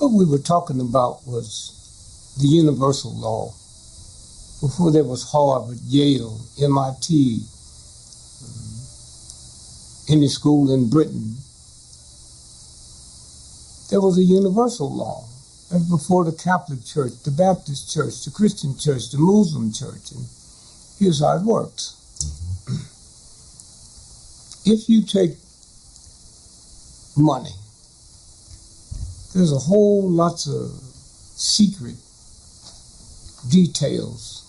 What we were talking about was the universal law. Before there was Harvard, Yale, MIT, any school in Britain, there was a universal law. And before the Catholic Church, the Baptist Church, the Christian Church, the Muslim Church. And here's how it works. If you take money, there's a whole lots of secret details,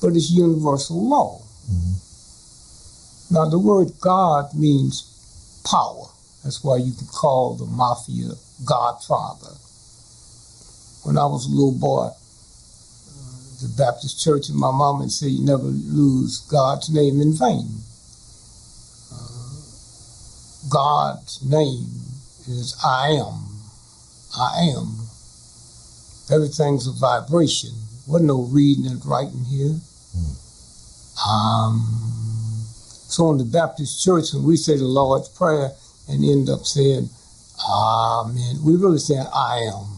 but it's universal law. Now, the word God means power. That's why you can call the mafia Godfather. When I was a little boy, the Baptist church and my mom would say, you never lose God's name in vain. God's name is I am. I am. Everything's a vibration. Wasn't no reading and writing here. So in the Baptist church, when we say the Lord's Prayer and end up saying, Amen, we really saying I am.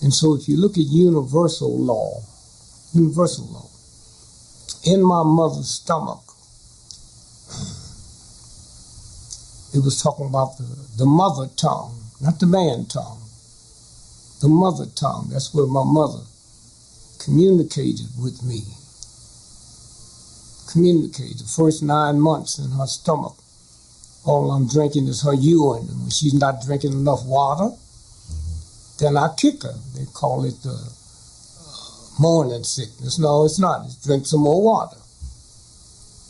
And so if you look at universal law, in my mother's stomach, it was talking about the mother tongue, not the man tongue. The mother tongue, that's where my mother communicated with me. Communicated. The first 9 months in her stomach, all I'm drinking is her urine. And when she's not drinking enough water, then I kick her. They call it the morning sickness. No, it's not. It's drink some more water.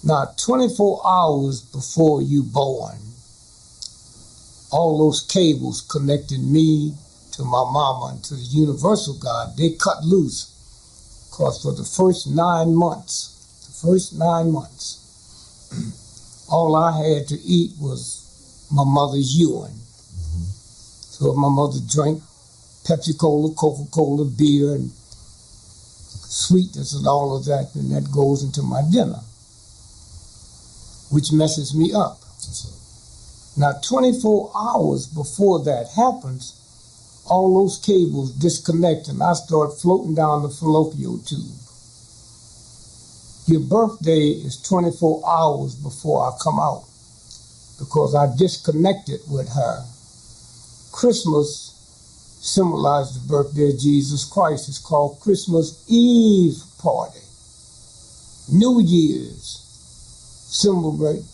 Now, 24 hours before you born, all those cables connecting me to my mama and to the universal God, they cut loose. Because for the first 9 months, all I had to eat was my mother's urine. So if my mother drank Pepsi-Cola, Coca-Cola, beer, and sweetness and all of that, then that goes into my dinner, which messes me up. Now, 24 hours before that happens, all those cables disconnect and I start floating down the fallopian tube. Your birthday is 24 hours before I come out because I disconnected with her. Christmas symbolized the birthday of Jesus Christ. It's called Christmas Eve party. New Year's celebrate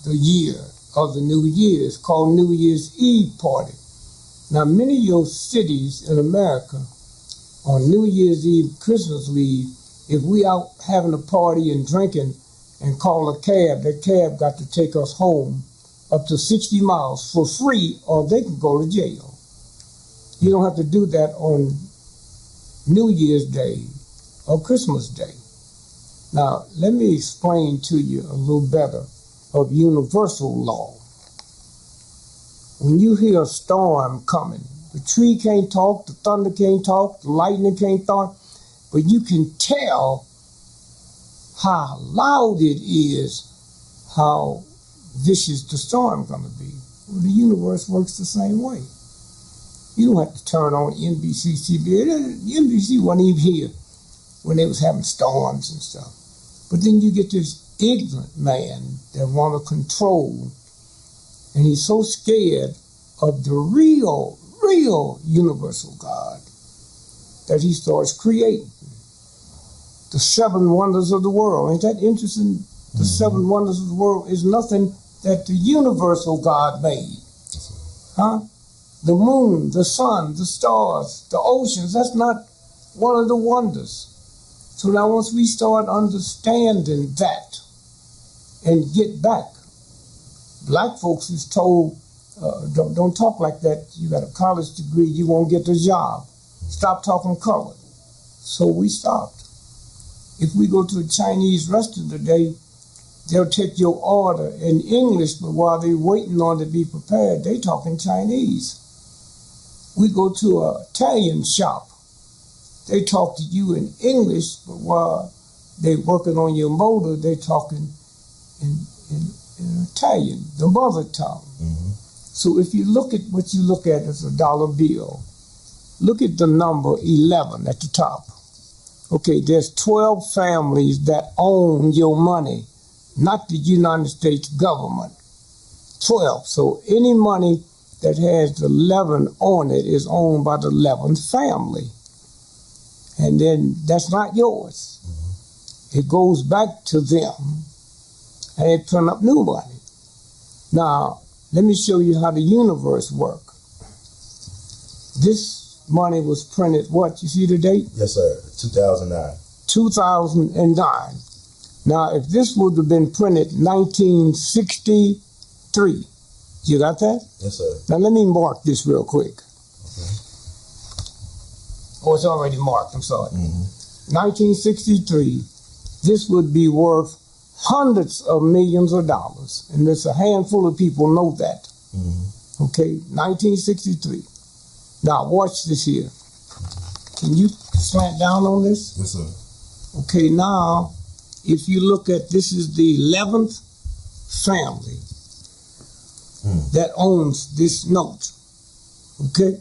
the year of the New Year. It's called New Year's Eve party. Now, many of your cities in America on New Year's Eve, Christmas Eve, if we out having a party and drinking and call a cab, that cab got to take us home up to 60 miles for free or they can go to jail. You don't have to do that on New Year's Day or Christmas Day. Now, let me explain to you a little better of universal law. When you hear a storm coming, the tree can't talk, the thunder can't talk, the lightning can't talk, but you can tell how loud it is, how vicious the storm going to be. Well, the universe works the same way. You don't have to turn on NBC, CBS. NBC wasn't even here when they was having storms and stuff. But then you get this ignorant man that want to control, and he's so scared of the real universal God that he starts creating the 7 wonders of the world. Ain't that interesting? The 7 wonders of the world is nothing that the universal God made. Huh? The moon, the sun, the stars, the oceans, that's not one of the wonders. So now once we start understanding that and get back, black folks is told, don't talk like that. You got a college degree, you won't get the job. Stop talking color. So we stopped. If we go to a Chinese restaurant today, they'll take your order in English, but while they're waiting on it to be prepared, they talking Chinese. We go to an Italian shop, they talk to you in English, but while they're working on your motor, they're talking in Italian, the mother tongue. So if you look at what you look at as a dollar bill, look at the number 11 at the top. Okay, there's 12 families that own your money, not the United States government. 12. So any money that has the 11 on it is owned by the 11th family. And then that's not yours. It goes back to them, and they print up new money. Now, let me show you how the universe works. This money was printed, what, you see the date? Yes, sir, 2009. 2009. Now, if this would have been printed 1963, you got that? Yes, sir. Now, let me mark this real quick. Okay. Oh, it's already marked, I'm sorry. 1963, this would be worth hundreds of millions of dollars. And there's a handful of people know that. Okay, 1963. Now, watch this here. Can you slant down on this? Yes, sir. Okay, now, if you look at, this is the 11th family that owns this note. Okay?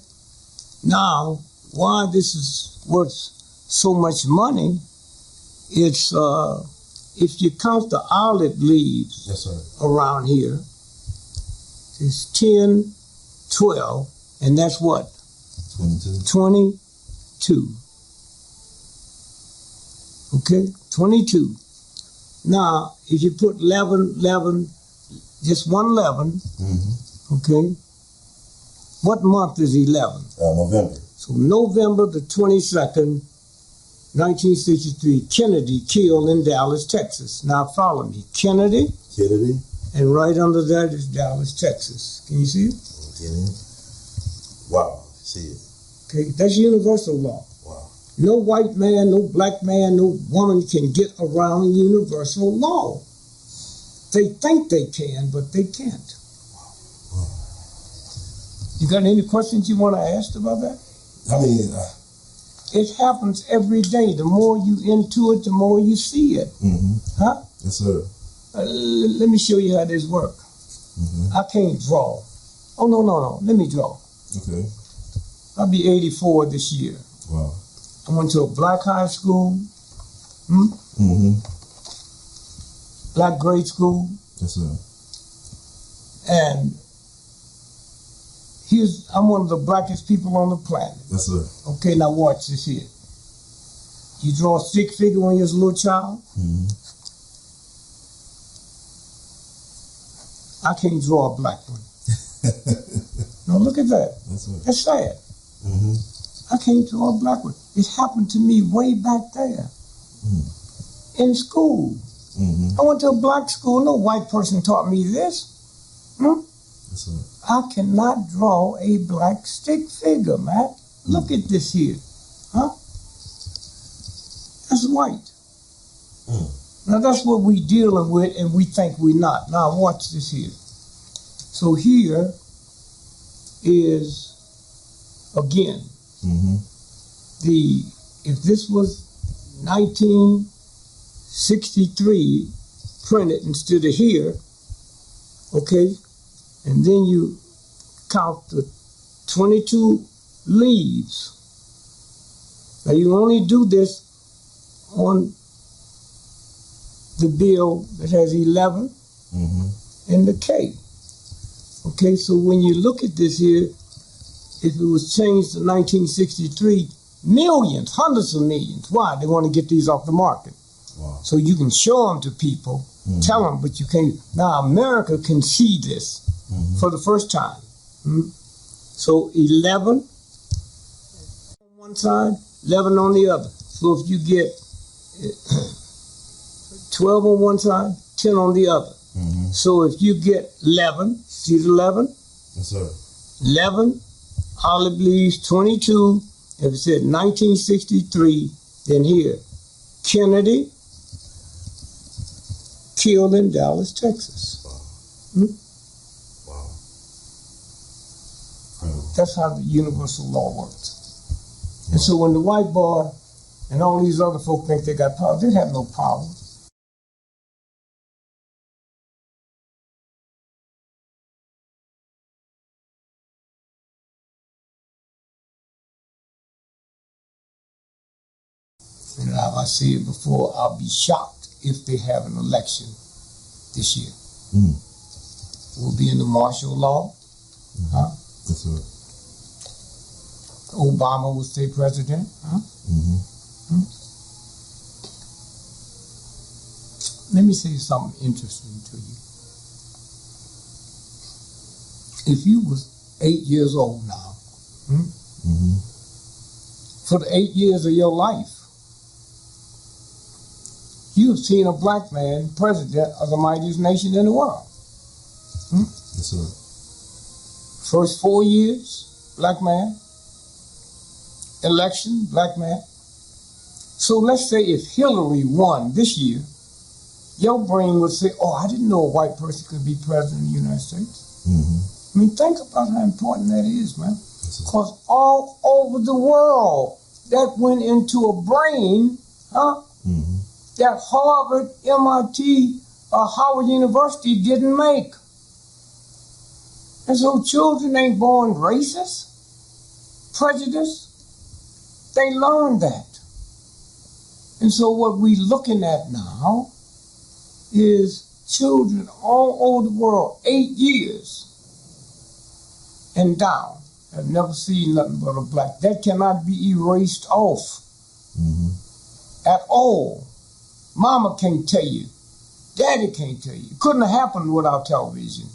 Now, why this is worth so much money, it's, if you count the olive leaves Yes, sir. around here, it's 10, 12, and that's what? 22. 22. Okay? 22. Now, if you put 11, just one 11, okay? What month is 11? November. So November the 22nd, 1963, Kennedy killed in Dallas, Texas. Now follow me. Kennedy, and right under that is Dallas, Texas. Can you see it? Wow, see it. Okay, that's universal law. Wow. No white man, no black man, no woman can get around universal law. They think they can, but they can't. Wow. You got any questions you want to ask about that? I mean, it happens every day. The more you into it, the more you see it. Huh? Yes, sir. Let me show you how this works. I can't draw. Oh, no. Let me draw. Okay. I'll be 84 this year. Wow. I went to a black high school. Black grade school. Yes, sir. And I'm one of the blackest people on the planet. Yes, sir. Okay, now watch this here. You draw a stick figure when you're a little child. I can't draw a black one. No, look at that. Yes, sir. That's sad. I can't draw a black one. It happened to me way back there in school. I went to a black school. No white person taught me this. Yes, sir. I cannot draw a black stick figure, man. Look at this here. Huh? That's white. Now that's what we dealing with, and we think we're not. Now watch this here. So here is, again, if this was 1963 printed instead of here, okay, and then you count the 22 leaves. Now you only do this on the bill that has 11 and the K. Okay, so when you look at this here, if it was changed to 1963, millions, hundreds of millions. Why? They want to get these off the market. Wow. So you can show them to people, tell them, but you can't. Now America can see this for the first time. So 11 on one side, 11 on the other. So if you get 12 on one side, 10 on the other. So if you get 11, see the 11? Yes, sir. 11, olive leaves, 22. If it said 1963, then here, Kennedy killed in Dallas, Texas. Wow. That's how the universal law works. And so when the white boy and all these other folk think they got power, they have no power. And as I said before, I'll be shocked if they have an election this year. We'll be in the martial law. Huh? Yes, sir. Obama will stay president. Huh? Let me say something interesting to you. If you was 8 years old now, for the 8 years of your life, you've seen a black man president of the mightiest nation in the world. Yes, sir. First 4 years, black man. Election, black man. So let's say if Hillary won this year, your brain would say, oh, I didn't know a white person could be president of the United States. I mean, think about how important that is, man. Because all over the world, that went into a brain, that Harvard, MIT, or Howard University didn't make. And so children ain't born racist, prejudiced. They learn that. And so what we're looking at now is children all over the world, 8 years and down, have never seen nothing but a black. That cannot be erased off at all. Mama can't tell you. Daddy can't tell you. It couldn't have happened without television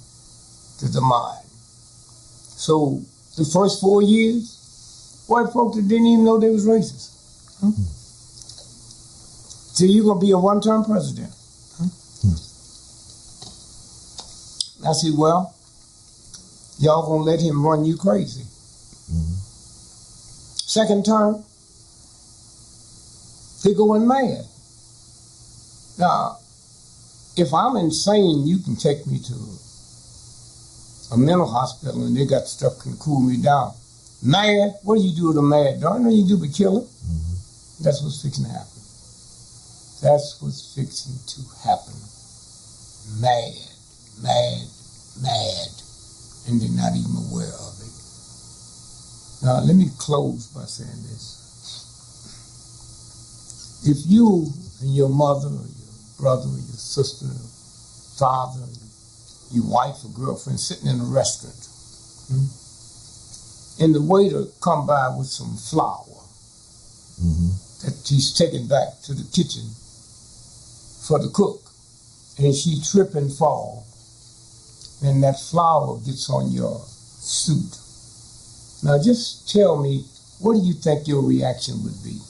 to the mind. So the first 4 years, white folks that didn't even know they was racist. So you're going to be a one-term president. I said, well, y'all going to let him run you crazy. Second term, they're going mad. Now, if I'm insane, you can take me to a mental hospital and they got stuff can cool me down. Mad? What do you do with a mad dog? Nothing you do but kill it. That's what's fixing to happen. That's what's fixing to happen. Mad, mad, mad. And they're not even aware of it. Now, let me close by saying this. If you and your mother, or your brother, or your sister, or father, your wife or girlfriend sitting in a restaurant, and the waiter come by with some flour that he's taking back to the kitchen for the cook, and she trip and fall, and that flour gets on your suit. Now just tell me, what do you think your reaction would be?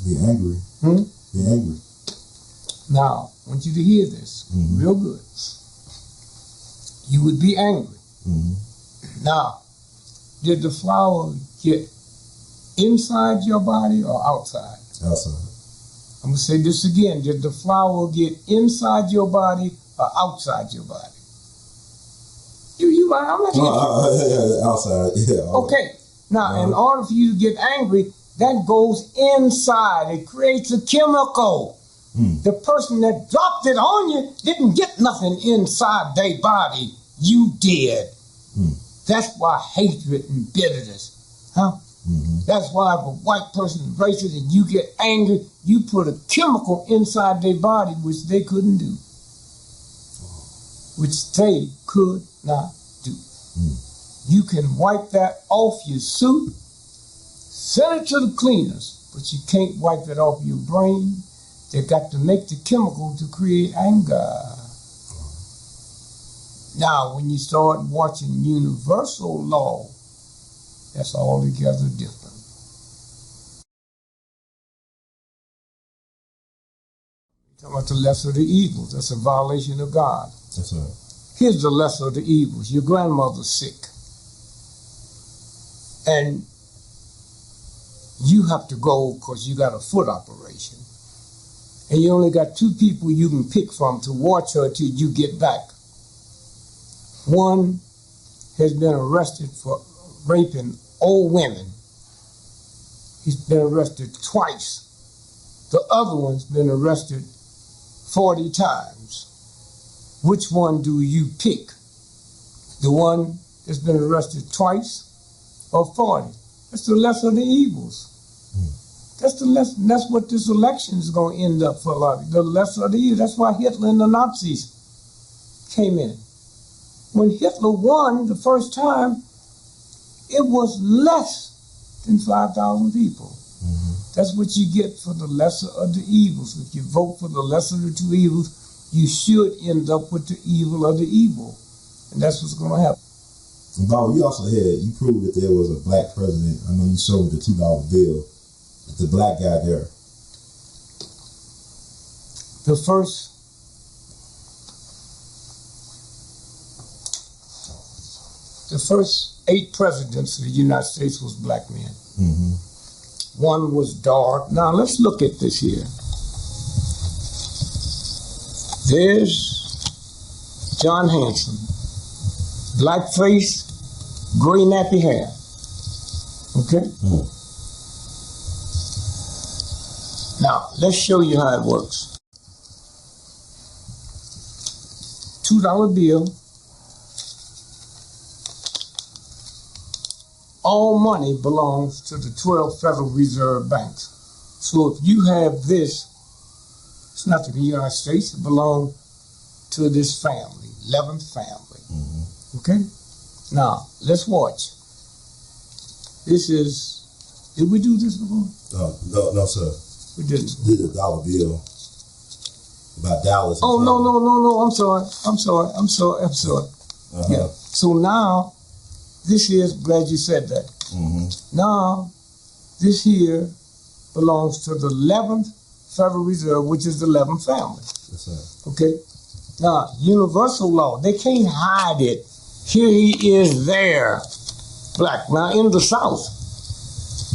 Be angry. Be angry. Now, I want you to hear this real good. You would be angry. Now, did the flour get inside your body or outside? Outside. I'm going to say this again. Did the flour get inside your body or outside your body? I'm not outside. Yeah. Okay. Now, in order for you to get angry, that goes inside. It creates a chemical. The person that dropped it on you didn't get nothing inside their body. You did. That's why hatred and bitterness. That's why if a white person is racist and you get angry, you put a chemical inside their body which they couldn't do. Which they could not do. You can wipe that off your suit, send it to the cleaners, but you can't wipe it off your brain. They got to make the chemical to create anger. Now, when you start watching universal law, that's altogether different. Talking about the lesser of the evils. That's a violation of God. That's right. Here's the lesser of the evils. Your grandmother's sick. And you have to go because you got a foot operation. And you only got 2 people you can pick from to watch her till you get back. One has been arrested for raping old women. He's been arrested twice. The other one's been arrested 40 times. Which one do you pick? The one that's been arrested twice or 40? That's the lesser of the evils. That's the lesson. That's what this election is going to end up for a lot of the lesser of the evil. That's why Hitler and the Nazis came in. When Hitler won the first time, it was less than 5,000 people. That's what you get for the lesser of the evils. If you vote for the lesser of the two evils, you should end up with the evil of the evil. And that's what's going to happen. And Bob, you also you proved that there was a black president. I know you showed the $2 bill. The black guy there. The first The 8 presidents of the United States was black men. One was dark. Now let's look at this here. There's John Hanson, black face, gray nappy hair. Okay? Now let's show you how it works. $2 bill. All money belongs to the 12 Federal Reserve banks. So if you have this, it's not to the United States, it belongs to this family, 11th family. Okay? Now, let's watch. This is, did we do this before? No, sir. We didn't. Did a $1 bill about Dallas. Oh, no, I'm sorry. Yeah. So now, this is, glad you said that. Now, this here belongs to the 11th Federal Reserve, which is the 11th family. Yes, sir. Okay? Now, universal law, they can't hide it. Here he is there, black. Now, in the South,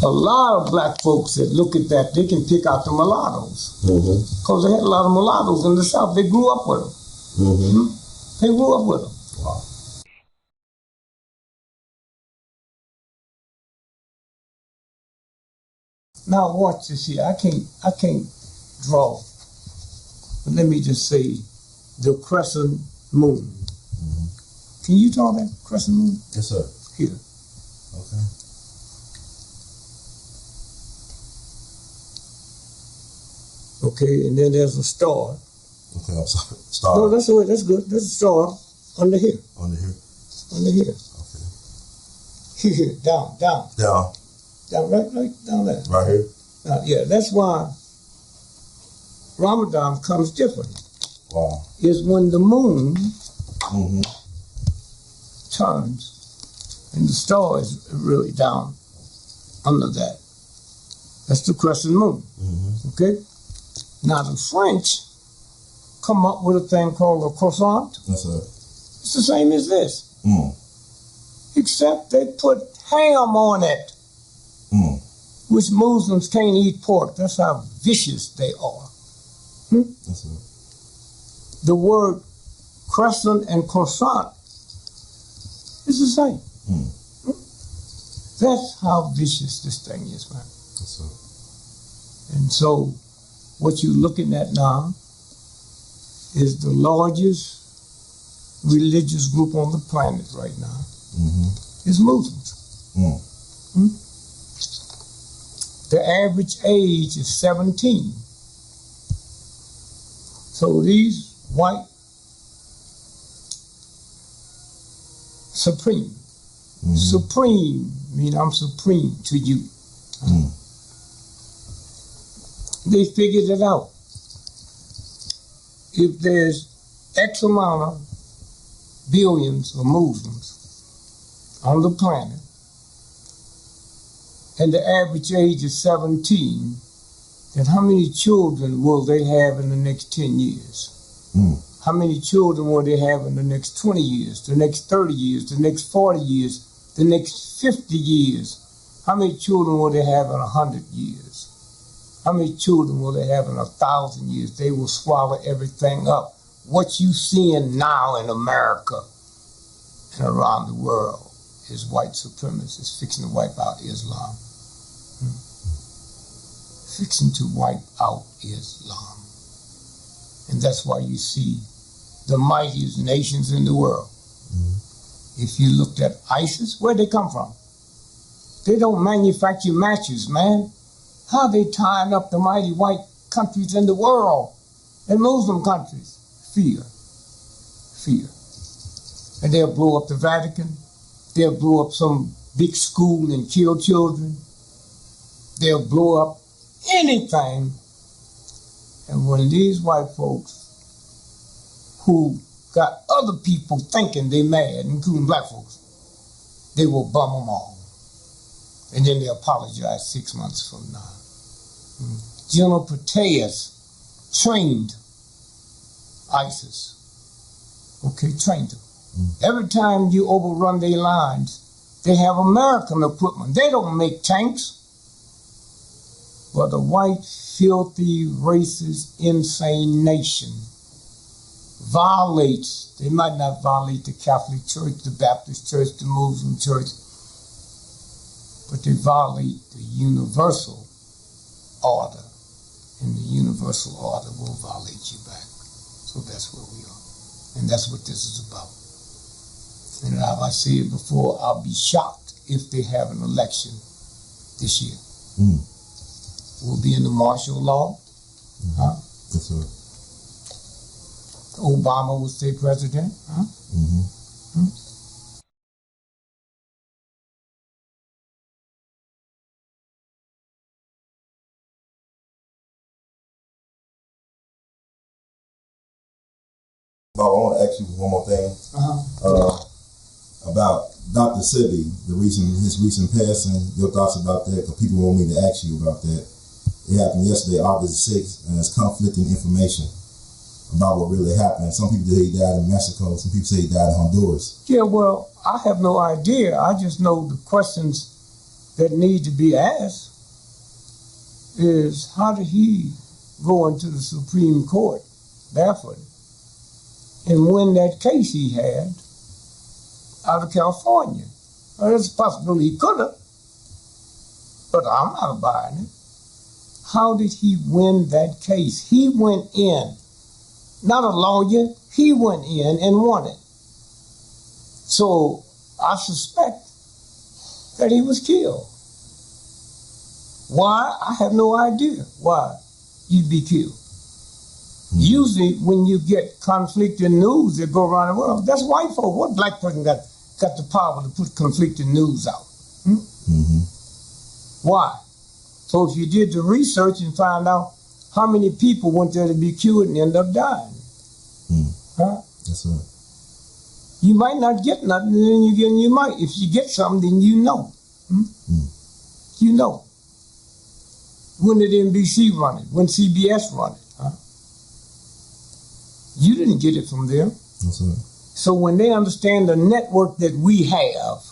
a lot of black folks that look at that, they can pick out the mulattoes. Because they had a lot of mulattoes in the South. They grew up with them. They grew up with them. Wow. Now watch this here. I can't draw. But let me just say the crescent moon. Can you draw that crescent moon? Yes, sir. Here. Okay. Okay, and then there's a star. Okay, I'm sorry. Star. No, that's all right. That's good. There's a star under here. Under here. Under here. Okay. Here, down. Down. Down, right down there. Right here. Yeah, that's why Ramadan comes different. Wow. Is when the moon turns and the star is really down under that. That's the crescent moon. Okay? Now the French come up with a thing called a croissant. Yes, sir. It's the same as this. Except they put ham on it. Which Muslims can't eat pork. That's how vicious they are. Yes, sir. The word crescent and croissant is the same. That's how vicious this thing is, man. Yes, sir. And so what you're looking at now is the largest religious group on the planet right now. Is Muslims. The average age is 17. So these white supreme mean I'm supreme to you. They figured it out. If there's X amount of billions of Muslims on the planet, and the average age is 17, then how many children will they have in the next 10 years? How many children will they have in the next 20 years, the next 30 years, the next 40 years, the next 50 years? How many children will they have in 100 years? How many children will they have in 1,000 years? They will swallow everything up. What you seeing now in America and around the world is white supremacists fixing to wipe out Islam. Fixing to wipe out Islam. And that's why you see the mightiest nations in the world. If you looked at ISIS, where'd they come from? They don't manufacture matches, man. How they tying up the mighty white countries in the world and Muslim countries? Fear. Fear. And they'll blow up the Vatican. They'll blow up some big school and kill children. They'll blow up anything. And when these white folks who got other people thinking they mad, including black folks, they will bum them all. And then they apologize 6 months from now. General Petraeus trained ISIS. Okay, trained them. Every time you overrun their lines, they have American equipment. They don't make tanks. But the white, filthy, racist, insane nation violates, they might not violate the Catholic Church, the Baptist Church, the Muslim Church, but they violate the universal order, and the universal order will violate you back. So that's where we are. And that's what this is about. And as I said before, I'll be shocked if they have an election this year. We'll be in the martial law. Huh? Yes, sir. Obama will stay president. Huh? Bob, I want to ask you one more thing. About Dr. Sebi, his recent passing, your thoughts about that, because people want me to ask you about that. It happened yesterday, August 6th, and there's conflicting information about what really happened. Some people say he died in Mexico, some people say he died in Honduras. Yeah, well, I have no idea. I just know the questions that need to be asked is, how did he go into the Supreme Court barefoot and win that case he had out of California? Well, there's a possibility he could have, but I'm not buying it. How did he win that case? He went in, not a lawyer, he went in and won it. So I suspect that he was killed. Why? I have no idea why you'd be killed. Usually when you get conflicting news that go around the world, that's white folk. What black person got the power to put conflicting news out? Why? So if you did the research and found out how many people went there to be cured and end up dying. Huh? That's right. You might not get nothing, and then you might. If you get something, then you know. You know. When did NBC run it? When CBS run it? Huh? You didn't get it from them. That's right. So when they understand the network that we have,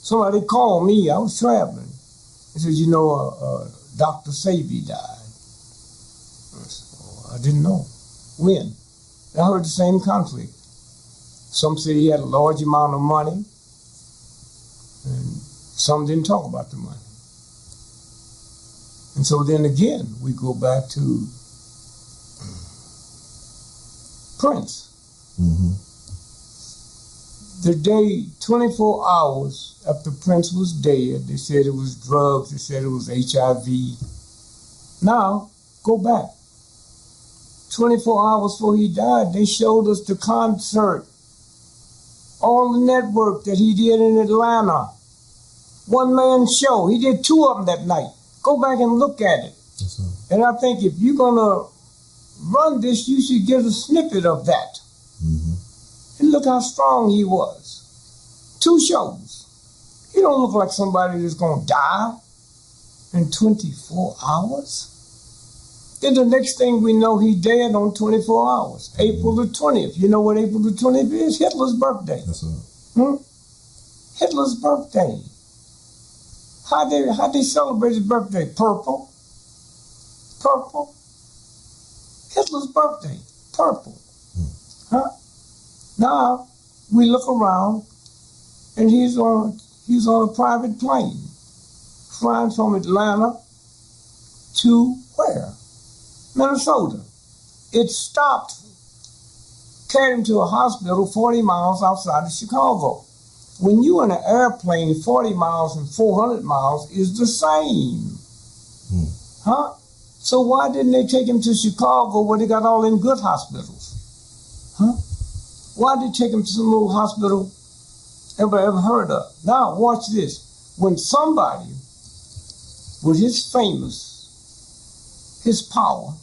somebody called me, I was traveling. They said, you know, Dr. Sebi died. I said, oh, I didn't know. When? I heard the same conflict. Some said he had a large amount of money, and some didn't talk about the money. And so then again, we go back to Prince. The day, 24 hours after Prince was dead, they said it was drugs, they said it was HIV. Now, go back. 24 hours before he died, they showed us the concert, all the network that he did in Atlanta. One-man show. He did 2 of them that night. Go back and look at it. Yes, and I think if you're going to run this, you should get a snippet of that. And look how strong he was. 2 shows. He don't look like somebody that's going to die in 24 hours. Then the next thing we know, he dead on 24 hours. April the 20th. You know what April the 20th is? Hitler's birthday. That's right. Hitler's birthday. How they celebrate his birthday? Purple. Purple. Hitler's birthday. Purple. Huh? Now we look around, and he's on a private plane, flying from Atlanta to where? Minnesota. It stopped, carried him to a hospital 40 miles outside of Chicago. When you're in an airplane, 40 miles and 400 miles is the same. Huh? So why didn't they take him to Chicago where they got all them good hospitals? Huh? Why did they take him to some little hospital everybody ever heard of? Now, watch this. When somebody with his power,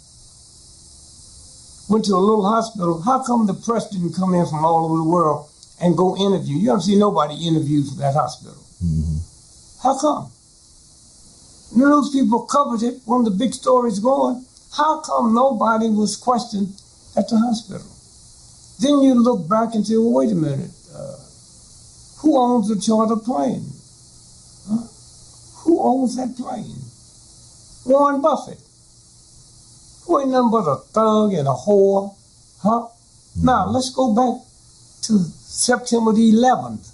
went to a little hospital, how come the press didn't come in from all over the world and go interview? You don't see nobody interviews from that hospital. How come? News people covered it. One of the big stories going. How come nobody was questioned at the hospital? Then you look back and say, well, wait a minute. Who owns the charter plane? Huh? Who owns that plane? Warren Buffett. Who ain't nothing but a thug and a whore. Huh? Now, let's go back to September the 11th.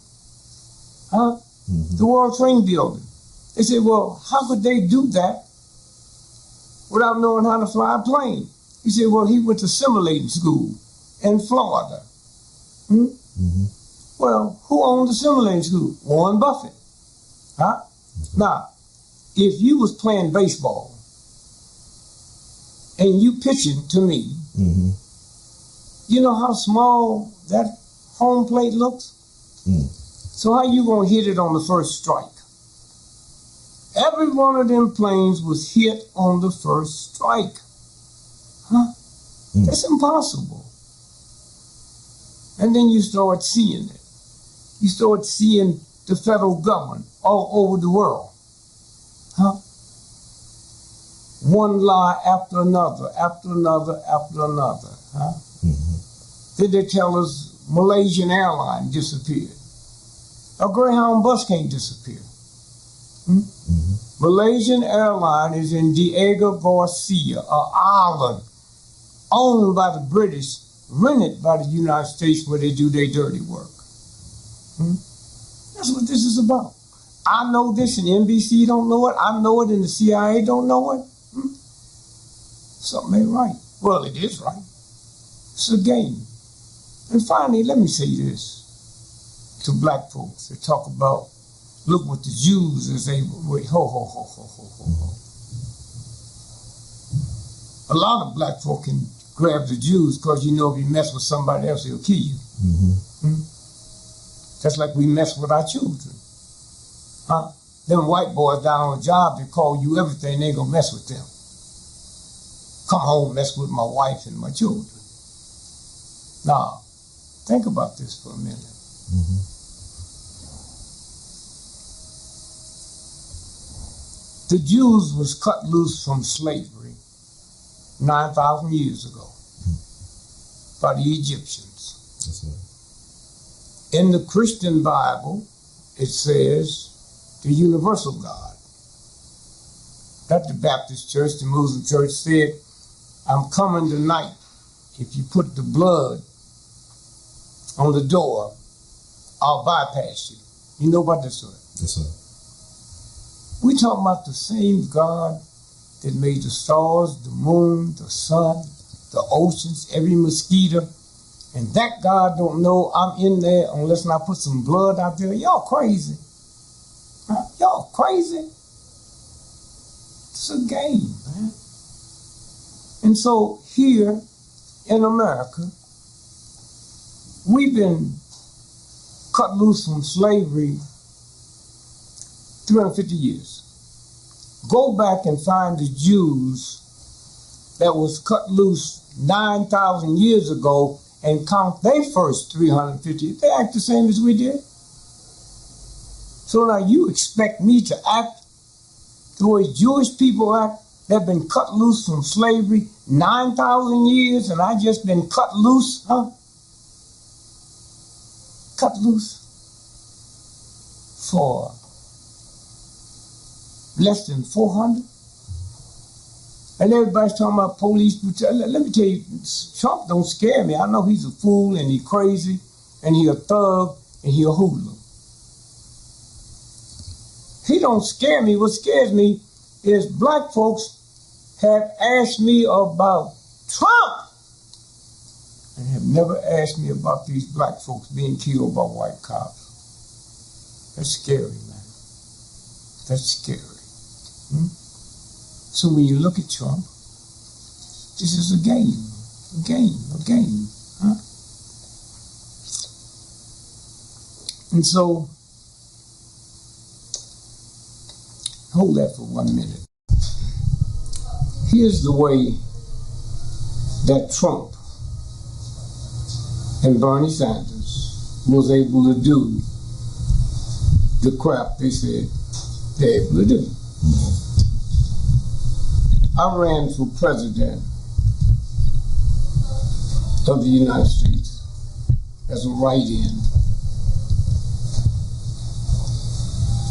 Huh? The World Trade Building. They said, well, how could they do that without knowing how to fly a plane? He said, well, he went to simulating school in Florida. Well, who owned the simulating school? Warren Buffett. Huh? Now, if you was playing baseball and you pitching to me, you know how small that home plate looks? So how you gonna hit it on the first strike? Every one of them planes was hit on the first strike. Huh? That's impossible. And then you start seeing it. You start seeing the federal government all over the world. Huh? One lie after another, after another, after another. Huh? Then they tell us Malaysian airline disappeared. A Greyhound bus can't disappear. Malaysian airline is in Diego Garcia, an island owned by the British, rented by the United States where they do their dirty work. That's what this is about. I know this and NBC don't know it. I know it and the CIA don't know it. Something ain't right. Well, it is right. It's a game. And finally, let me say this to black folks that talk about, look what the Jews is able, wait, ho. A lot of black folk can grab the Jews because you know if you mess with somebody else, he'll kill you. Just like we mess with our children. Huh? Them white boys down on the job, they call you everything, they ain't gonna mess with them. Come home, mess with my wife and my children. Now, think about this for a minute. The Jews was cut loose from slavery 9,000 years ago by the Egyptians. That's right. In the Christian Bible, it says the universal God. That the Baptist church, the Muslim church said, I'm coming tonight. If you put the blood on the door, I'll bypass you. You know about this, sir? Yes, sir. We talking about the same God that made the stars, the moon, the sun, the oceans, every mosquito. And that God don't know I'm in there unless I put some blood out there. Y'all crazy. Y'all crazy. It's a game, man. And so here in America, we've been cut loose from slavery 350 years. Go back and find the Jews that was cut loose 9,000 years ago and count their first 350. They act the same as we did. So now you expect me to act the way Jewish people act that have been cut loose from slavery 9,000 years and I just been cut loose, huh? Cut loose for less than 400. And everybody's talking about police brutality. Let me tell you, Trump don't scare me. I know he's a fool and he's crazy and he a thug and he a hoodlum. He don't scare me. What scares me is black folks have asked me about Trump and have never asked me about these black folks being killed by white cops. That's scary, man. That's scary. So when you look at Trump, this is a game. Huh? And so, hold that for 1 minute. Here's the way that Trump and Bernie Sanders was able to do the crap they said they're able to do. I ran for president of the United States as a write-in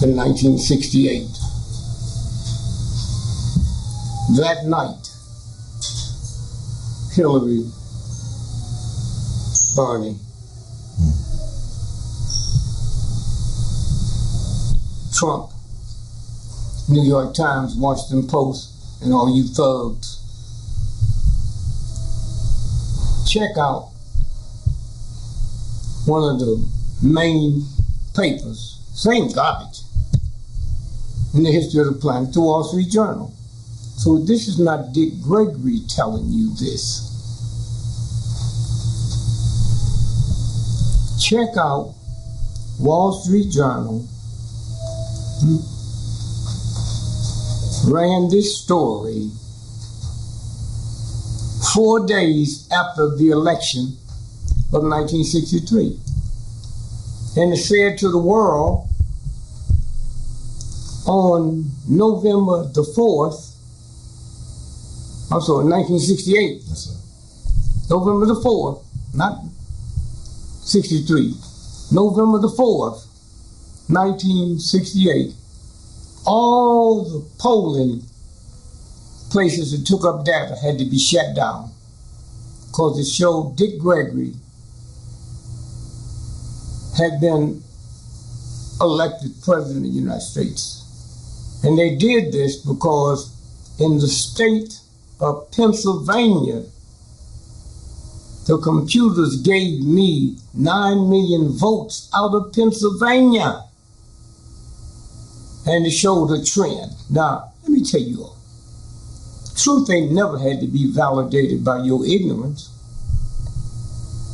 in 1968. That night, Hillary, Bernie, Trump, New York Times, Washington Post, and all you thugs, check out one of the main papers, same garbage, in the history of the planet, the Wall Street Journal. So this is not Dick Gregory telling you this. Check out Wall Street Journal ran this story 4 days after the election of 1963. And it said to the world on November the 4th, I'm sorry, 1968. Yes, sir. November the 4th, not 63. November the 4th, 1968. All the polling places that took up data had to be shut down because it showed Dick Gregory had been elected president of the United States. And they did this because in the state of Pennsylvania, the computers gave me 9 million votes out of Pennsylvania. And it showed a trend. Now, let me tell you all, truth ain't never had to be validated by your ignorance.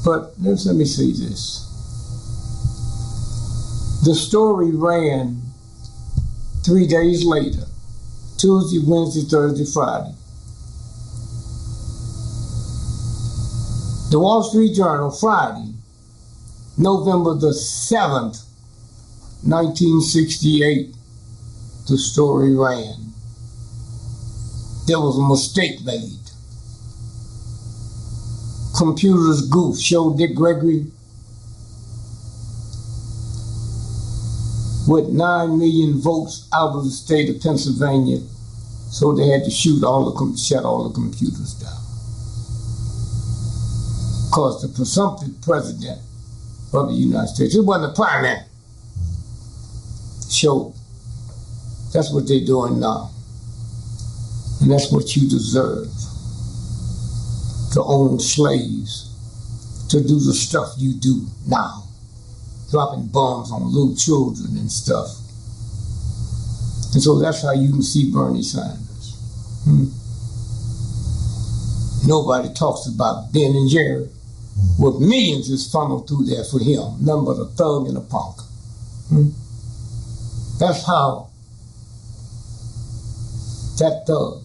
But let me say this. The story ran 3 days later, Tuesday, Wednesday, Thursday, Friday. The Wall Street Journal, Friday, November the 7th, 1968, the story ran. There was a mistake made. Computers goof showed Dick Gregory with 9 million votes out of the state of Pennsylvania, so they had to shut all the computers down. Because the presumptive president of the United States, it wasn't the primary, showed. That's what they're doing now. And that's what you deserve. To own slaves, to do the stuff you do now. Dropping bombs on little children and stuff. And so that's how you can see Bernie Sanders. Nobody talks about Ben and Jerry. With millions is funneled through there for him. Nothing but a thug and a punk. That's how that thug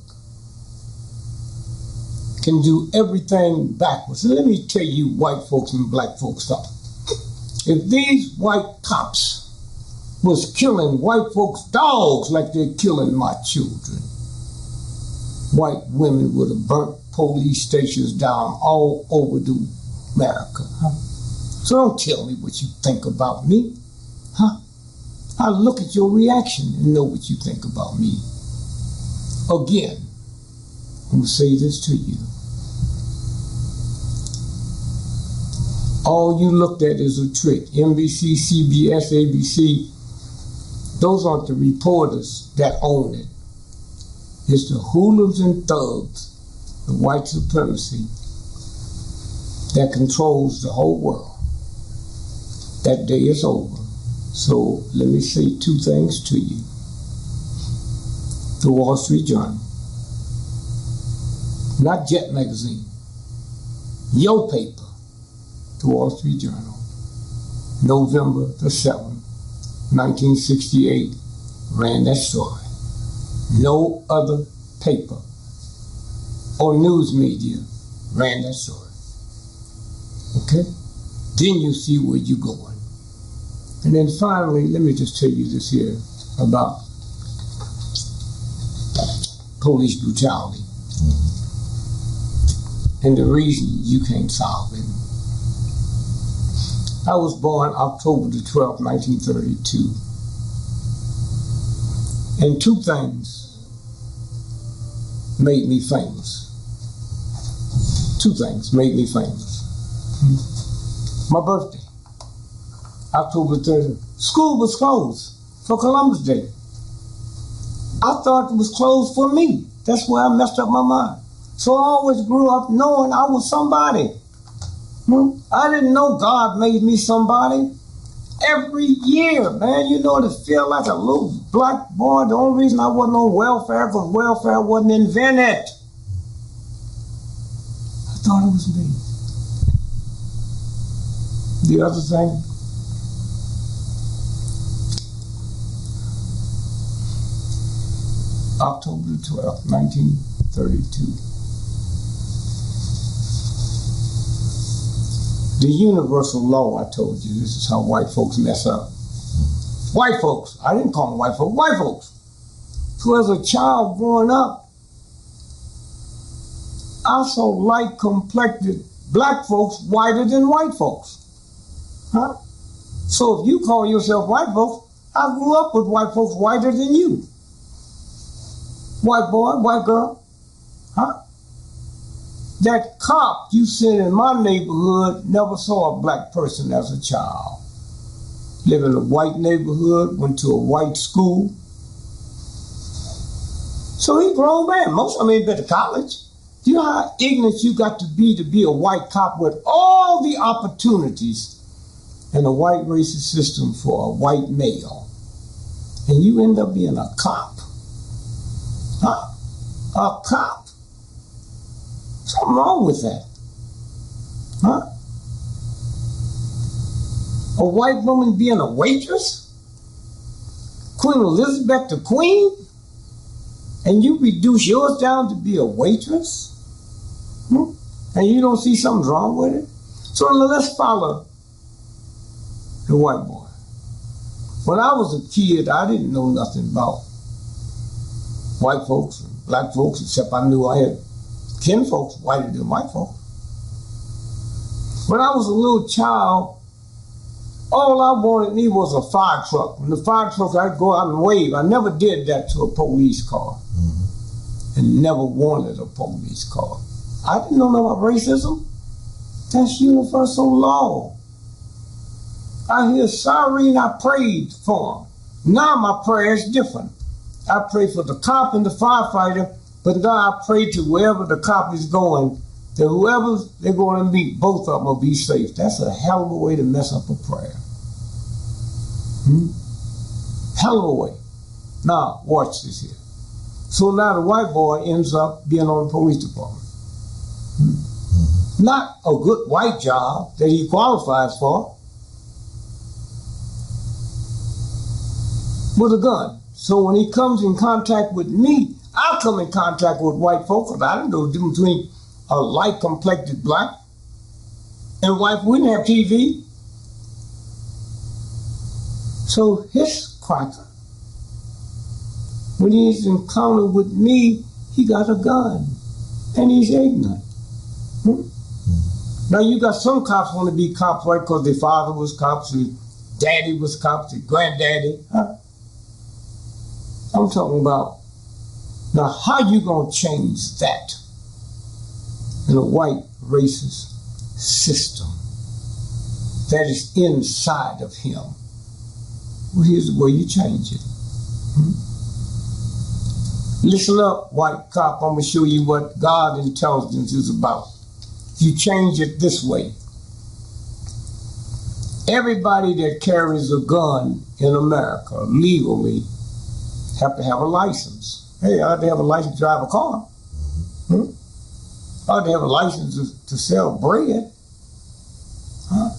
can do everything backwards. And let me tell you white folks and black folks something. If these white cops was killing white folks' dogs like they're killing my children, white women would have burnt police stations down all over America. So don't tell me what you think about me. I look at your reaction and know what you think about me. Again, I'm going to say this to you. All you looked at is a trick. NBC, CBS, ABC, those aren't the reporters that own it. It's the hooligans and thugs, the white supremacy, that controls the whole world. That day is over. So let me say two things to you. The Wall Street Journal, not Jet Magazine, your paper, the Wall Street Journal, November the 7th, 1968, ran that story. No other paper or news media ran that story. Okay? Then you see where you're going. And then finally, let me just tell you this here about police brutality and the reason you can't solve it. I was born October the 12th, 1932. And two things made me famous. Two things made me famous. My birthday, October 30th. School was closed for Columbus Day. I thought it was closed for me. That's where I messed up my mind. So I always grew up knowing I was somebody. I didn't know God made me somebody. Every year, man, you know, to feel like a little black boy. The only reason I wasn't on welfare because welfare wasn't invented. I thought it was me. The other thing, October 12th, 1932. The universal law, I told you, this is how white folks mess up. White folks, I didn't call them white folks, white folks. So as a child growing up, I saw light-complected black folks whiter than white folks. Huh? So if you call yourself white folks, I grew up with white folks whiter than you. White boy, white girl, huh? That cop you seen in my neighborhood never saw a black person as a child. Lived in a white neighborhood, went to a white school. So he grown man. Most of them ain't been to college. You know how ignorant you got to be a white cop with all the opportunities in a white racist system for a white male. And you end up being a cop. Huh? A cop. Something wrong with that. Huh? A white woman being a waitress? Queen Elizabeth the Queen? And you reduce yours down to be a waitress? And you don't see something wrong with it? So let's follow the white boy. When I was a kid, I didn't know nothing about white folks and black folks, except I knew I had kin folks whiter than white folks. When I was a little child, all I wanted me was a fire truck. When the fire truck, I'd go out and wave. I never did that to a police car. And never wanted a police car. I didn't know nothing about racism. That's universal law. I hear sorry and I prayed for him. Now my prayer is different. I pray for the cop and the firefighter, but now I pray to wherever the cop is going, that whoever they're going to meet, both of them will be safe. That's a hell of a way to mess up a prayer. Hell of a way. Now, watch this here. So now the white boy ends up being on the police department. Not a good white job that he qualifies for, with a gun. So when he comes in contact with me, I come in contact with white folks, because I didn't know the difference between a light-complected black and white. We didn't have TV. So his cracker, when he's encountered with me, he got a gun, and he's ignorant. Now you got some cops want to be cops, right, because their father was cops, their daddy was cops, their granddaddy. Huh? I'm talking about, now how you gonna change that in a white racist system that is inside of him? Well, here's the way you change it. Listen up, white cop, I'm gonna show you what God intelligence is about. You change it this way. Everybody that carries a gun in America legally have to have a license. Hey, I have to have a license to drive a car. ought to have a license to sell bread. Huh?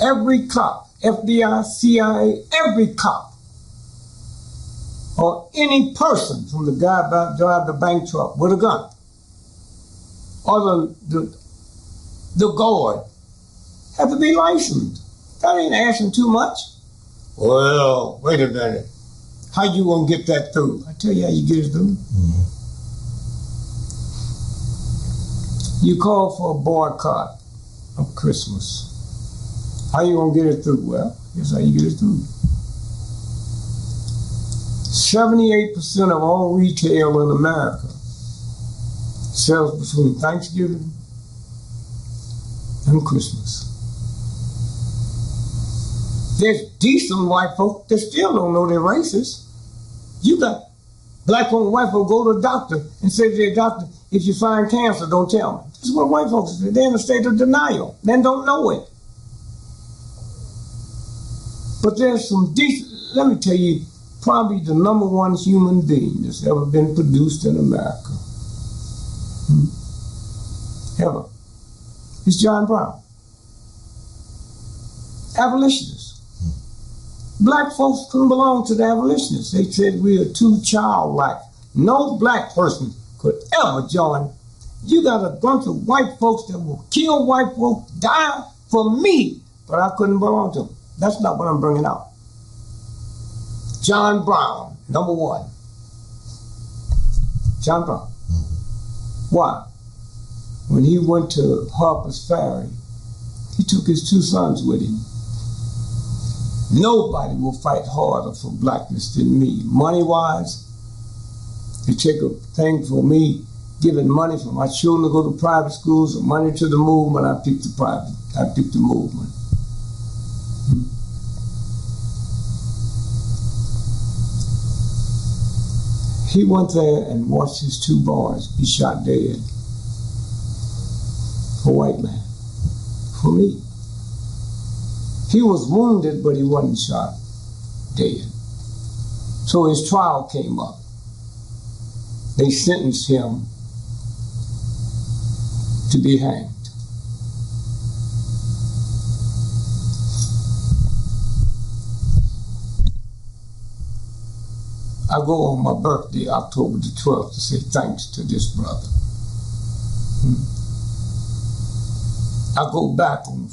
Every cop, FBI, CIA, every cop, or any person from the guy drive the bank truck with a gun, or the guard, have to be licensed. That ain't asking too much. Well, wait a minute. How you gonna get that through? I tell you how you get it through. Mm-hmm. You call for a boycott of Christmas. How you gonna get it through? Well, here's how you get it through. 78% of all retail in America sells between Thanksgiving and Christmas. There's decent white folk that still don't know they're racist. You got black folk and white folk go to the doctor and say to their doctor, if you find cancer, don't tell me. This is what white folks do. They're in a state of denial. Men don't know it. But there's some decent, let me tell you, probably the number one human being that's ever been produced in America. Ever. It's John Brown. Abolitionist. Black folks couldn't belong to the abolitionists. They said we are too childlike. No black person could ever join. You got a bunch of white folks that will kill white folks, die for me, but I couldn't belong to them. That's not what I'm bringing out. John Brown, number one. John Brown. Why? When he went to Harper's Ferry, he took his two sons with him. Nobody will fight harder for blackness than me. Money-wise, they take a thing for me, giving money for my children to go to private schools, or money to the movement. I picked the movement. He went there and watched his two boys be shot dead. For white man. For me. He was wounded, but he wasn't shot dead. So his trial came up. They sentenced him to be hanged. I go on my birthday, October the 12th, to say thanks to this brother. I go back on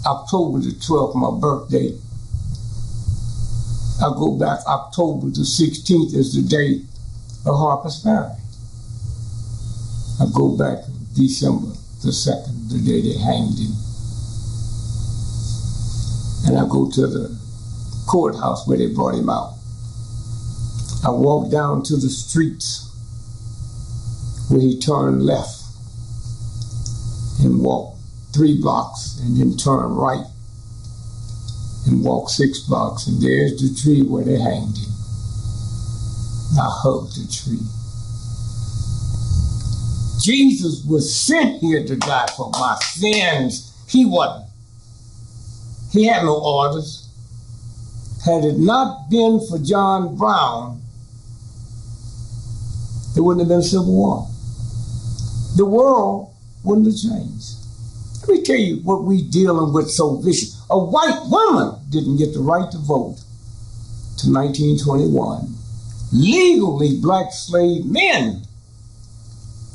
October the 12th, my birthday. I go back October the 16th is the day of Harper's Ferry. I go back December the 2nd, the day they hanged him. And I go to the courthouse where they brought him out. I walked down to the streets where he turned left and walked 3 blocks and then turned right and walked 6 blocks, and there's the tree where they hanged him. I hugged the tree. Jesus was sent here to die for my sins. He wasn't. He had no orders. Had it not been for John Brown, there wouldn't have been a civil war. The world wouldn't have changed. Let me tell you what we dealing with so vicious. A white woman didn't get the right to vote to 1921. Legally, black slave men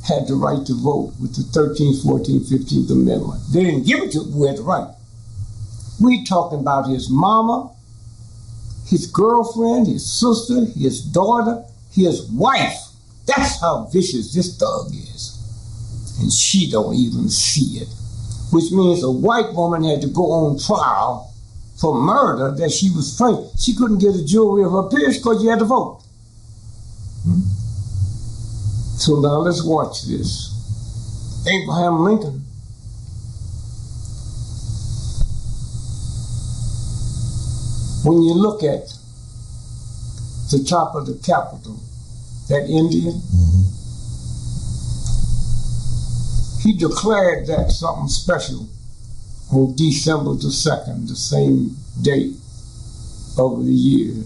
had the right to vote with the 13th, 14th, 15th Amendment. They didn't give it to who had the right. We talking about his mama, his girlfriend, his sister, his daughter, his wife. That's how vicious this thug is. And she don't even see it. Which means a white woman had to go on trial for murder that she was framed. She couldn't get a jury of her peers because you had to vote. So now let's watch this. Abraham Lincoln when you look at the top of the Capitol, that Indian, he declared that something special on December the 2nd, the same date of the year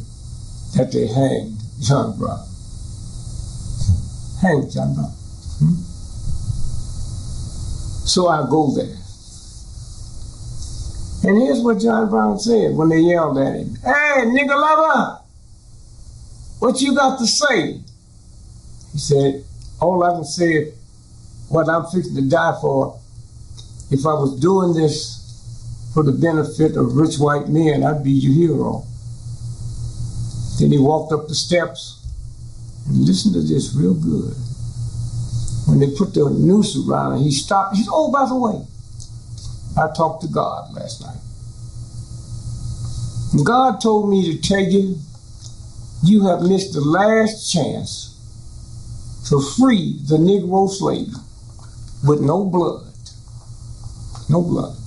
that they hanged John Brown. Hanged John Brown. So I go there. And here's what John Brown said when they yelled at him. Hey, nigga lover, what you got to say? He said, all I can say is what I'm fixing to die for. If I was doing this for the benefit of rich white men, I'd be your hero. Then he walked up the steps, and listen to this real good. When they put the noose around him, he stopped. He said, oh, by the way, I talked to God last night. And God told me to tell you, you have missed the last chance to free the Negro slave with no blood. No blood.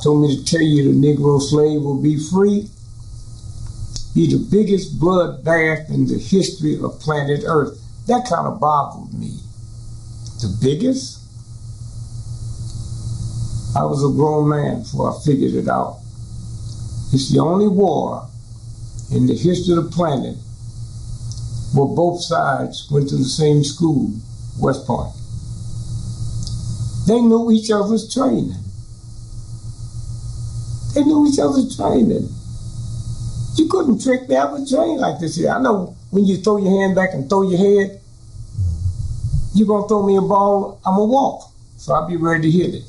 Told me to tell you the Negro slave will be free. Be the biggest bloodbath in the history of planet Earth. That kind of boggled me. The biggest? I was a grown man before I figured it out. It's the only war in the history of the planet where both sides went to the same school, West Point. They knew each other's training. They knew each other's training. You couldn't trick me. I was trained like this here. I know when you throw your hand back and throw your head, you're going to throw me a ball, I'm going to walk. So I'll be ready to hit it.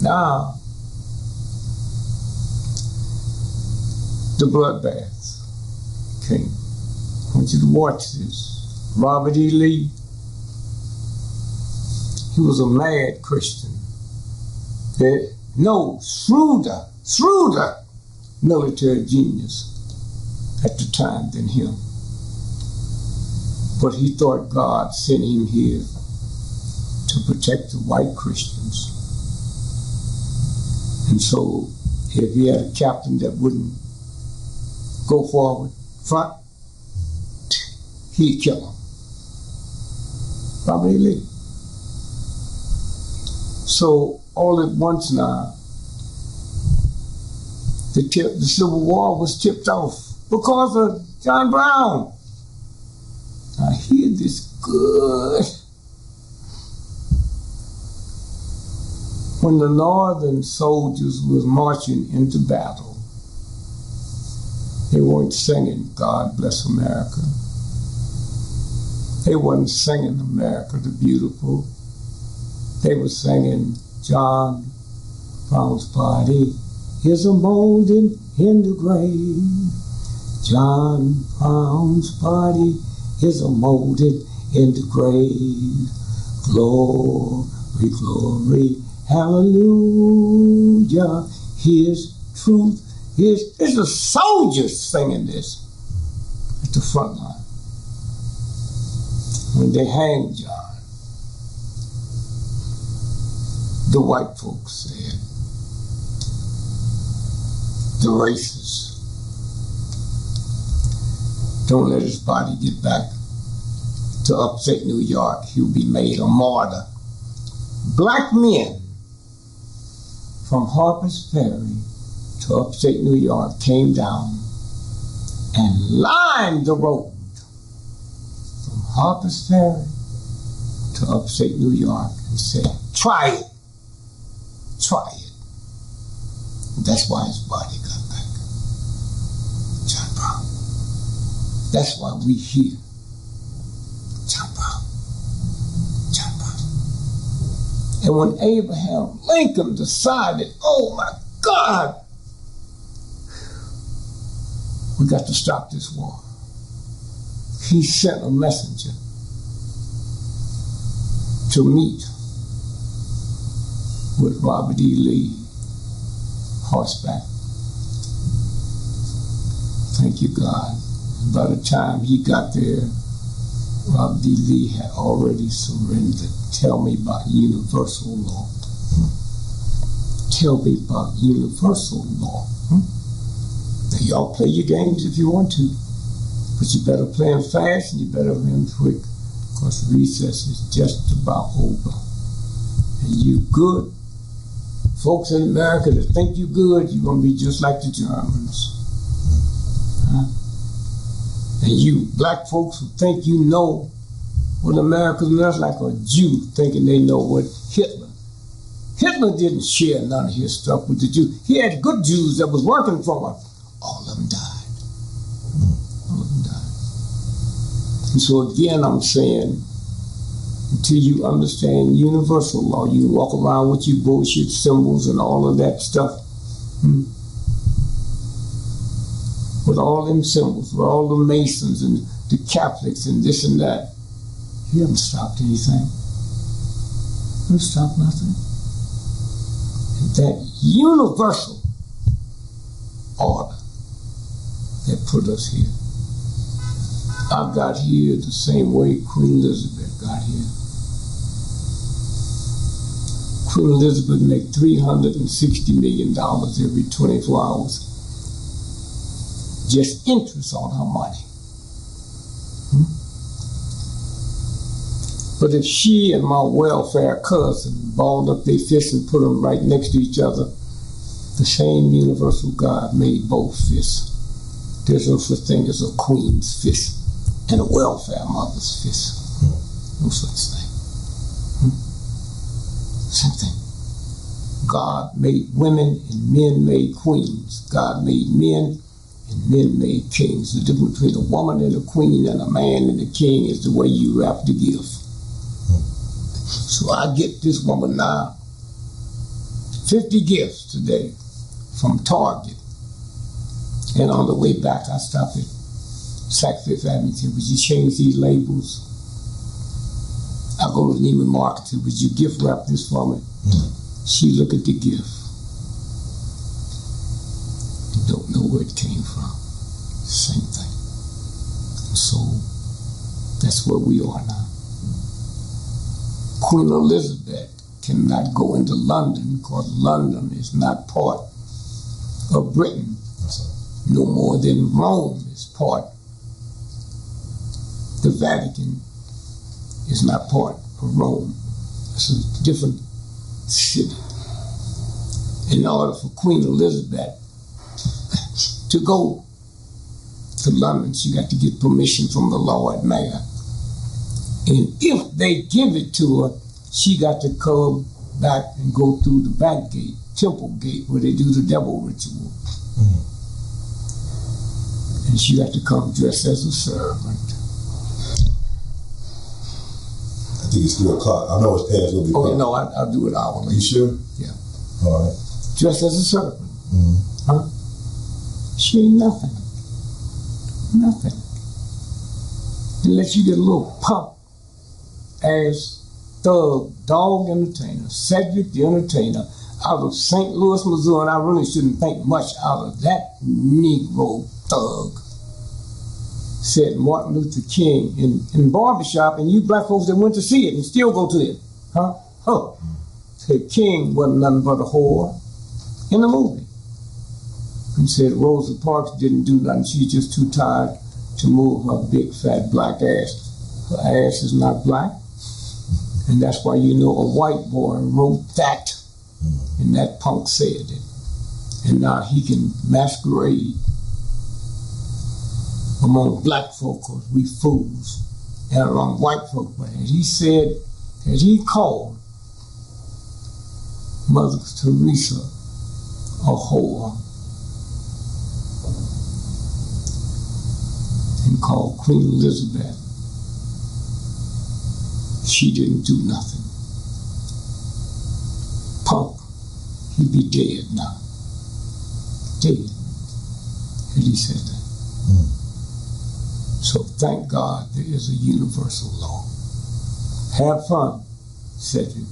Now, the bloodbaths came. I want you to watch this. Robert E. Lee, he was a mad Christian. No, shrewder military genius at the time than him. But he thought God sent him here to protect the white Christians. And so if he had a captain that wouldn't go forward, front, he'd kill him. Robert E. Lee. So all at once now, the Civil War was tipped off because of John Brown. I hear this good. When the Northern soldiers was marching into battle, they weren't singing God Bless America. They wasn't singing America the Beautiful. They were singing John Brown's body is a molding in the grave. John Brown's body is a molded in the grave. Glory, glory, hallelujah. His truth, it's the soldiers singing this at the front line. When they hanged John, the white folks said, the racists, don't let his body get back to upstate New York. He'll be made a martyr. Black men from Harper's Ferry to upstate New York came down and lined the road from Harper's Ferry to upstate New York and said, try it. Try it. And that's why his body got back. John Brown. That's why we here. John Brown. John Brown. And when Abraham Lincoln decided, oh my God, we got to stop this war, he sent a messenger to meet with Robert E. Lee, horseback. Thank you, God. By the time he got there, Robert E. Lee had already surrendered. Tell me about universal law. Tell me about universal law. Now, y'all play your games if you want to, but you better play them fast and you better play them quick, because recess is just about over. And you good folks in America that think you good, you're going to be just like the Germans. Huh? And you black folks who think you know Well, America's that's like a Jew thinking they know what Hitler. Hitler didn't share none of his stuff with the Jews. He had good Jews that was working for him. All of them died. All of them died. And so again, I'm saying, until you understand universal law, you can walk around with your bullshit symbols and all of that stuff. With all them symbols, with all the Masons and the Catholics and this and that. You haven't stopped anything. You haven't stopped nothing. And that universal order that put us here. I got here the same way Queen Elizabeth got here. Queen Elizabeth made $360 million every 24 hours. Just interest on her money. But if she and my welfare cousin balled up their fists and put them right next to each other, the same universal God made both fists. There's no such thing as a queen's fist and a welfare mother's fist. No such thing. Same thing. God made women and men made queens. God made men and men made kings. The difference between a woman and a queen and a man and a king is the way you wrap the gift. So I get this woman now 50 gifts today from Target. And on the way back, I stopped at Sack Fifth Avenue and said, would you change these labels? I go to Neiman Marcus and said, would you gift wrap this for me? She look at the gift. You don't know where it came from. Same thing. And so that's where we are now. Queen Elizabeth cannot go into London because London is not part of Britain, no more than Rome is part. The Vatican is not part of Rome. It's a different city. In order for Queen Elizabeth to go to London, she got to get permission from the Lord Mayor. And if they give it to her, she got to come back and go through the back gate, temple gate, where they do the devil ritual. And she got to come dressed as a servant. I think it's 3 o'clock. I know it's past. It'll be oh, no, I'll do it hourly. You sure? Yeah. All right. Dressed as a servant. Huh? She ain't nothing. Nothing. Unless you get a little pump as Thug, Dog Entertainer, Cedric the Entertainer, out of St. Louis, Missouri, and I really shouldn't think much out of that Negro thug, said Martin Luther King in barbershop, and you black folks that went to see it and still go to it, said King wasn't nothing but a whore in the movie. And said Rosa Parks didn't do nothing, she's just too tired to move her big fat black ass. Her ass is not black. And that's why you know a white boy wrote that, and that punk said it. And now he can masquerade among black folk because we fools, and among white folk. But he said that he called Mother Teresa a whore, and called Queen Elizabeth. She didn't do nothing. Punk, he'd be dead now. Dead. And he said that. So thank God there is a universal law. Have fun, Cedric,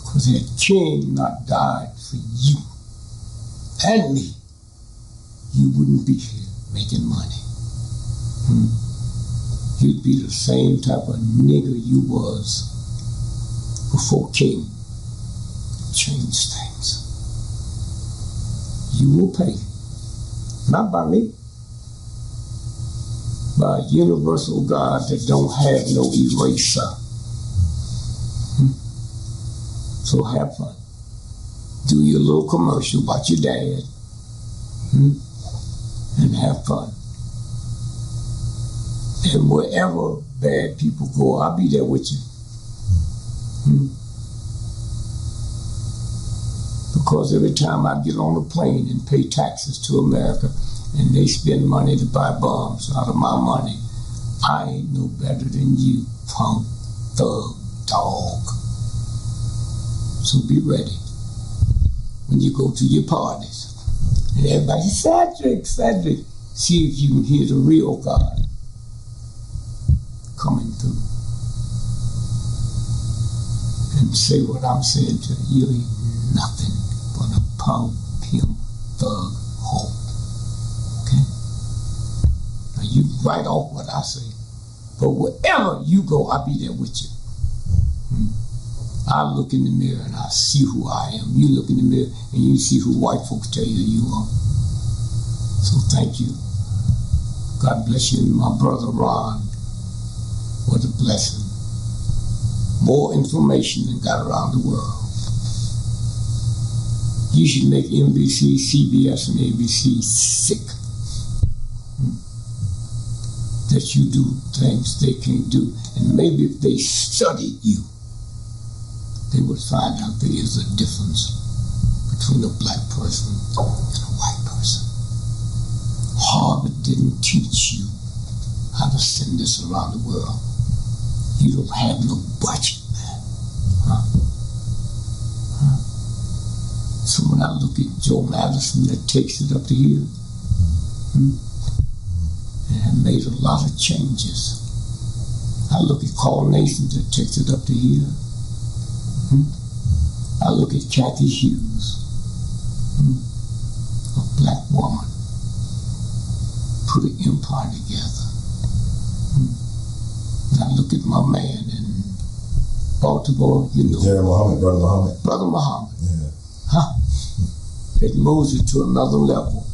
because had King not died for you and me, you wouldn't be here making money. You'd be the same type of nigger you was before King changed things. You will pay. Not by me. By a universal God that don't have no eraser. So have fun. Do your little commercial about your dad. And have fun. And wherever bad people go, I'll be there with you. Because every time I get on a plane and pay taxes to America and they spend money to buy bombs out of my money, I ain't no better than you, punk, thug, dog. So be ready when you go to your parties. And everybody says, Cedric, see if you can hear the real God coming through. And say what I'm saying to you. You ain't nothing but a punk, pimp, thug, hoe. Okay? Now you write off what I say. But wherever you go, I'll be there with you. I look in the mirror and I see who I am. You look in the mirror and you see who white folks tell you are. So thank you. God bless you. And my brother Ron, what a blessing. More information than got around the world. You should make NBC, CBS, and ABC sick. That you do things they can't do. And maybe if they studied you, they would find out there is a difference between a black person and a white person. Harvard didn't teach you how to send this around the world. You don't have no budget, man. So when I look at Joe Madison that takes it up to here, and have made a lot of changes. I look at Carl Nason that takes it up to here. I look at Kathy Hughes, a black woman, put an empire together. And I look at my man in Baltimore, you know. Jerry Muhammad, Brother Muhammad. Brother Muhammad. Yeah. It moves it to another level.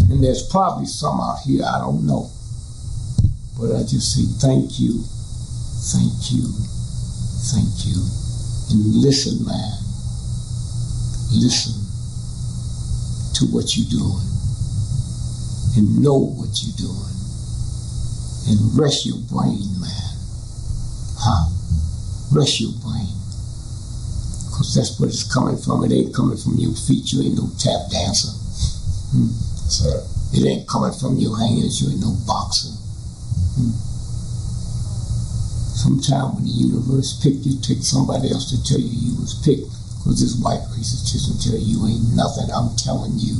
And there's probably some out here, I don't know. But I just say thank you, thank you, thank you. And listen, man. Listen to what you're doing. And know what you're doing. And rest your brain, man. Rest your brain. Because that's where it's coming from. It ain't coming from your feet. You ain't no tap dancer. Sir. It ain't coming from your hands. You ain't no boxer. Sometime when the universe picked you, take somebody else to tell you you was picked. Because this white racist just will tell you ain't nothing. I'm telling you.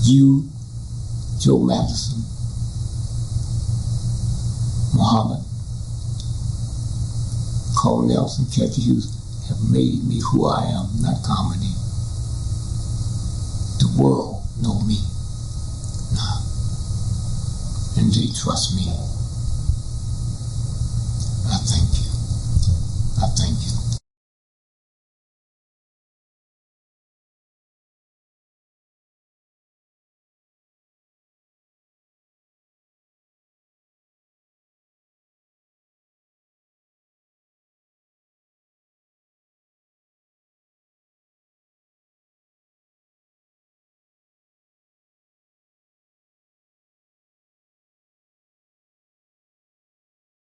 You, Joe Madison, Muhammad, Carl Nelson, Kathy Hughes have made me who I am, not comedy. The world know me now. And they trust me.